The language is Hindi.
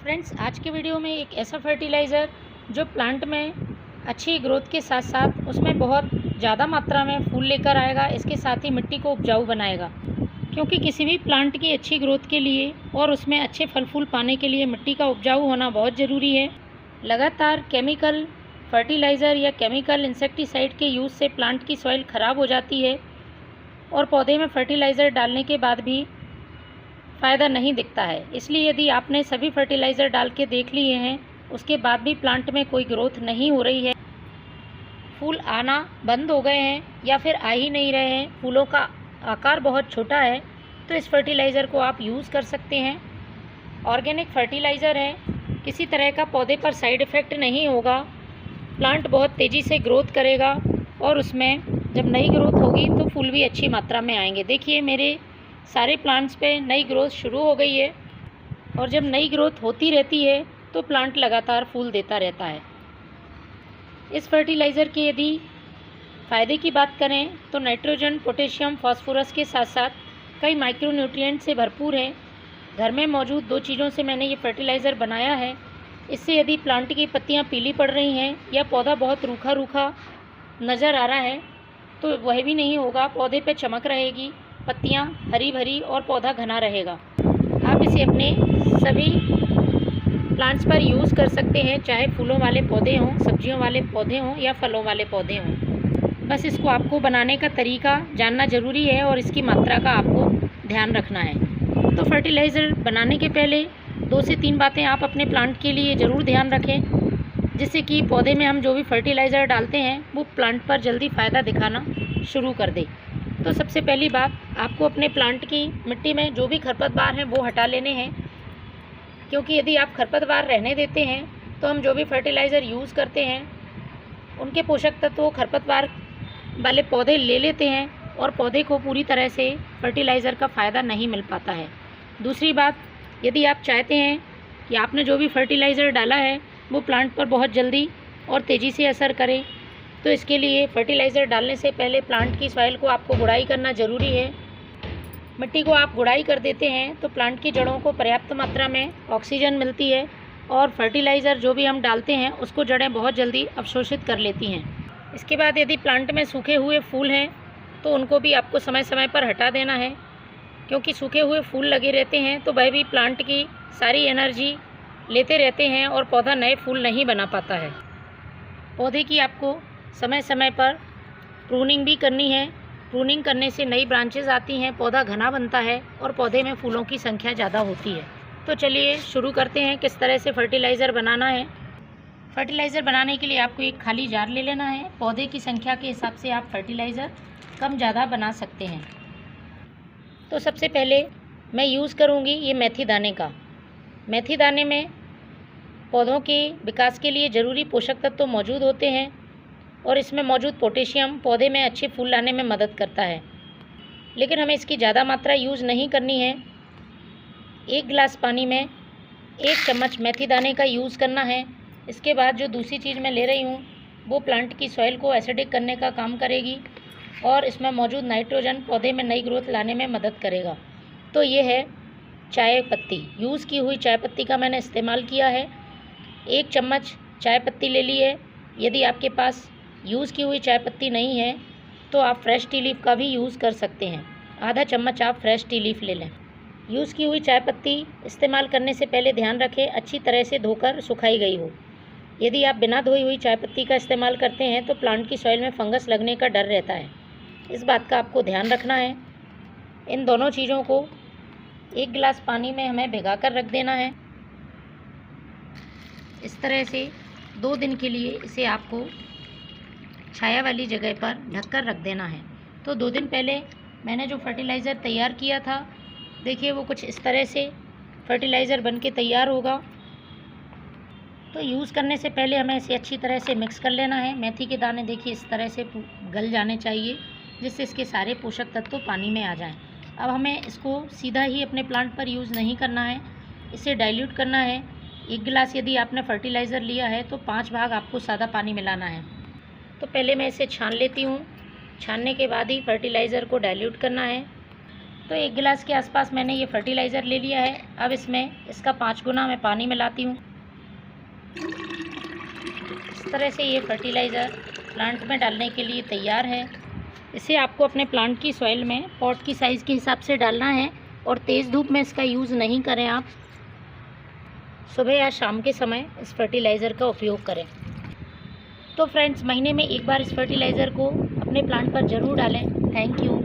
फ्रेंड्स, आज के वीडियो में एक ऐसा फर्टिलाइज़र जो प्लांट में अच्छी ग्रोथ के साथ साथ उसमें बहुत ज़्यादा मात्रा में फूल लेकर आएगा, इसके साथ ही मिट्टी को उपजाऊ बनाएगा। क्योंकि किसी भी प्लांट की अच्छी ग्रोथ के लिए और उसमें अच्छे फल फूल पाने के लिए मिट्टी का उपजाऊ होना बहुत ज़रूरी है। लगातार केमिकल फर्टिलाइज़र या केमिकल इंसेक्टिसाइड के यूज़ से प्लांट की सॉइल ख़राब हो जाती है और पौधे में फर्टिलाइज़र डालने के बाद भी फ़ायदा नहीं दिखता है। इसलिए यदि आपने सभी फर्टिलाइज़र डाल के देख लिए हैं, उसके बाद भी प्लांट में कोई ग्रोथ नहीं हो रही है, फूल आना बंद हो गए हैं या फिर आ ही नहीं रहे हैं, फूलों का आकार बहुत छोटा है, तो इस फर्टिलाइज़र को आप यूज़ कर सकते हैं। ऑर्गेनिक फर्टिलाइज़र है, किसी तरह का पौधे पर साइड इफ़ेक्ट नहीं होगा, प्लांट बहुत तेज़ी से ग्रोथ करेगा और उसमें जब नई ग्रोथ होगी तो फूल भी अच्छी मात्रा में आएंगे। देखिए, मेरे सारे प्लांट्स पे नई ग्रोथ शुरू हो गई है और जब नई ग्रोथ होती रहती है तो प्लांट लगातार फूल देता रहता है। इस फर्टिलाइज़र के यदि फ़ायदे की बात करें तो नाइट्रोजन, पोटेशियम, फास्फोरस के साथ साथ कई माइक्रोन्यूट्रिएंट से भरपूर है। घर में मौजूद दो चीज़ों से मैंने ये फर्टिलाइज़र बनाया है। इससे यदि प्लांट की पत्तियाँ पीली पड़ रही हैं या पौधा बहुत रूखा रूखा नज़र आ रहा है तो वह भी नहीं होगा, पौधे पे चमक रहेगी, पत्तियाँ हरी भरी और पौधा घना रहेगा। आप इसे अपने सभी प्लांट्स पर यूज़ कर सकते हैं, चाहे फूलों वाले पौधे हों, सब्जियों वाले पौधे हों या फलों वाले पौधे हों। बस इसको आपको बनाने का तरीका जानना ज़रूरी है और इसकी मात्रा का आपको ध्यान रखना है। तो फर्टिलाइज़र बनाने के पहले 2 से 3 बातें आप अपने प्लांट के लिए ज़रूर ध्यान रखें, जिससे कि पौधे में हम जो भी फर्टिलाइज़र डालते हैं वो प्लांट पर जल्दी फ़ायदा दिखाना शुरू कर दे। तो सबसे पहली बात, आपको अपने प्लांट की मिट्टी में जो भी खरपतवार हैं वो हटा लेने हैं, क्योंकि यदि आप खरपतवार रहने देते हैं तो हम जो भी फर्टिलाइज़र यूज़ करते हैं उनके पोषक तत्व खरपतवार वाले पौधे ले लेते हैं और पौधे को पूरी तरह से फर्टिलाइज़र का फ़ायदा नहीं मिल पाता है। दूसरी बात, यदि आप चाहते हैं कि आपने जो भी फर्टिलाइज़र डाला है वो प्लांट पर बहुत जल्दी और तेज़ी से असर करे, तो इसके लिए फर्टिलाइज़र डालने से पहले प्लांट की सॉइल को आपको गुड़ाई करना ज़रूरी है। मिट्टी को आप गुड़ाई कर देते हैं तो प्लांट की जड़ों को पर्याप्त मात्रा में ऑक्सीजन मिलती है और फर्टिलाइज़र जो भी हम डालते हैं उसको जड़ें बहुत जल्दी अवशोषित कर लेती हैं। इसके बाद यदि प्लांट में सूखे हुए फूल हैं तो उनको भी आपको समय समय पर हटा देना है, क्योंकि सूखे हुए फूल लगे रहते हैं तो वह भी प्लांट की सारी एनर्जी लेते रहते हैं और पौधा नए फूल नहीं बना पाता है। पौधे की आपको समय समय पर प्रूनिंग भी करनी है। प्रूनिंग करने से नई ब्रांचेस आती हैं, पौधा घना बनता है और पौधे में फूलों की संख्या ज़्यादा होती है। तो चलिए शुरू करते हैं किस तरह से फर्टिलाइज़र बनाना है। फर्टिलाइज़र बनाने के लिए आपको एक खाली जार ले लेना है। पौधे की संख्या के हिसाब से आप फर्टिलाइज़र कम ज़्यादा बना सकते हैं। तो सबसे पहले मैं यूज़ करूँगी ये मेथी दाने का। मेथी दाने में पौधों के विकास के लिए ज़रूरी पोषक तत्व मौजूद होते हैं और इसमें मौजूद पोटेशियम पौधे में अच्छे फूल लाने में मदद करता है, लेकिन हमें इसकी ज़्यादा मात्रा यूज़ नहीं करनी है। 1 गिलास पानी में 1 चम्मच मेथी दाने का यूज़ करना है। इसके बाद जो दूसरी चीज़ मैं ले रही हूँ वो प्लांट की सॉइल को एसिडिक करने का काम करेगी और इसमें मौजूद नाइट्रोजन पौधे में नई ग्रोथ लाने में मदद करेगा। तो ये है चाय पत्ती, यूज़ की हुई चाय पत्ती का मैंने इस्तेमाल किया है। 1 चम्मच चाय पत्ती ले ली है। यदि आपके पास यूज़ की हुई चाय पत्ती नहीं है तो आप फ्रेश टी लीफ का भी यूज़ कर सकते हैं। आधा चम्मच आप फ्रेश टी लीफ ले लें। यूज़ की हुई चाय पत्ती इस्तेमाल करने से पहले ध्यान रखें अच्छी तरह से धोकर सुखाई गई हो। यदि आप बिना धोई हुई चाय पत्ती का इस्तेमाल करते हैं तो प्लांट की सॉइल में फंगस लगने का डर रहता है। इस बात का आपको ध्यान रखना है। इन दोनों चीज़ों को 1 गिलास पानी में हमें भिगा कर रख देना है। इस तरह से 2 दिन के लिए इसे आपको छाया वाली जगह पर ढककर रख देना है। तो 2 दिन पहले मैंने जो फर्टिलाइज़र तैयार किया था, देखिए वो कुछ इस तरह से फर्टिलाइज़र बनके तैयार होगा। तो यूज़ करने से पहले हमें इसे अच्छी तरह से मिक्स कर लेना है। मेथी के दाने देखिए इस तरह से गल जाने चाहिए, जिससे इसके सारे पोषक तत्व पानी में आ जाएं। अब हमें इसको सीधा ही अपने प्लांट पर यूज़ नहीं करना है, इसे डाइल्यूट करना है। 1 गिलास यदि आपने फर्टिलाइज़र लिया है तो 5 भाग आपको सादा पानी मिलाना है। तो पहले मैं इसे छान लेती हूँ। छानने के बाद ही फर्टिलाइज़र को डाइल्यूट करना है। तो 1 गिलास के आसपास मैंने ये फर्टिलाइज़र ले लिया है। अब इसमें इसका 5 गुना मैं पानी मिलाती हूँ। इस तरह से ये फर्टिलाइज़र प्लांट में डालने के लिए तैयार है। इसे आपको अपने प्लांट की सॉइल में पॉट की साइज़ के हिसाब से डालना है और तेज़ धूप में इसका यूज़ नहीं करें। आप सुबह या शाम के समय इस फर्टिलाइज़र का उपयोग करें। तो फ्रेंड्स, महीने में 1 बार इस फर्टिलाइज़र को अपने प्लांट पर ज़रूर डालें। Thank you.